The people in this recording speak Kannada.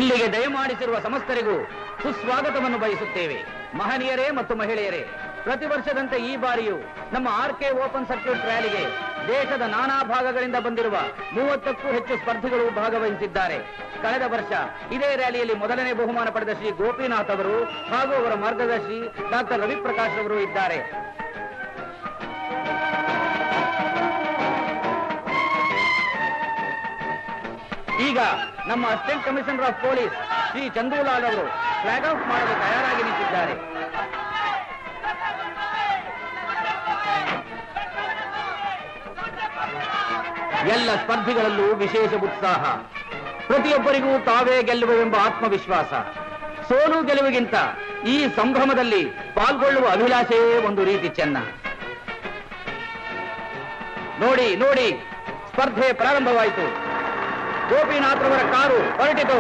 ಇಲ್ಲಿಗೆ ದಯಮಾಡಿಸಿರುವ ಸಮಸ್ತರಿಗೂ ಸುಸ್ವಾಗತವನ್ನು ಬಯಸುತ್ತೇವೆ. ಮಹನೀಯರೇ ಮತ್ತು ಮಹಿಳೆಯರೇ, ಪ್ರತಿ ವರ್ಷದಂತೆ ಈ ಬಾರಿಯೂ ನಮ್ಮ ಆರ್ಕೆ ಓಪನ್ ಸರ್ಕ್ಯೂಟ್ ರ್ಯಾಲಿಗೆ ದೇಶದ ನಾನಾ ಭಾಗಗಳಿಂದ ಬಂದಿರುವ 30ಕ್ಕೂ ಹೆಚ್ಚು ಸ್ಪರ್ಧಿಗಳು ಭಾಗವಹಿಸಿದ್ದಾರೆ. ಕಳೆದ ವರ್ಷ ಇದೇ ರ್ಯಾಲಿಯಲ್ಲಿ ಮೊದಲನೇ ಬಹುಮಾನ ಪಡೆದ ಶ್ರೀ ಗೋಪಿನಾಥ್ ಅವರು ಹಾಗೂ ಅವರ ಮಾರ್ಗದರ್ಶಿ ಡಾಕ್ಟರ್ ರವಿಪ್ರಕಾಶ್ ಅವರು ಇದ್ದಾರೆ. ಈಗ ನಮ್ಮ assistant commissioner of police Shri Chandulal ಅವರು ಫ್ಲಾಗ್ ಆಫ್ ಮಾಡಲು ತಯಾರಾಗಿ ನಿಂತಿದ್ದಾರೆ. ಎಲ್ಲ ಸ್ಪರ್ಧಿಗಳಲ್ಲೂ ವಿಶೇಷ ಉತ್ಸಾಹ, ಪ್ರತಿಯೊಬ್ಬರಿಗೂ ತಾವೇ ಗೆಲ್ಲುವೆಂಬ ಆತ್ಮವಿಶ್ವಾಸ. ಸೋಲು ಗೆಲುವಿಗಿಂತ ಈ ಸಂಭ್ರಮದಲ್ಲಿ ಪಾಲ್ಗೊಳ್ಳುವ ಅಭಿಲಾಷೆಯೇ ಒಂದು ರೀತಿ ಚೆನ್ನ. ನೋಡಿ ನೋಡಿ, ಸ್ಪರ್ಧೆ ಪ್ರಾರಂಭವಾಯಿತು. ಗೋಪಿನಾಥ್ ರವರ ಕಾರು ಹೊರಟಿತು.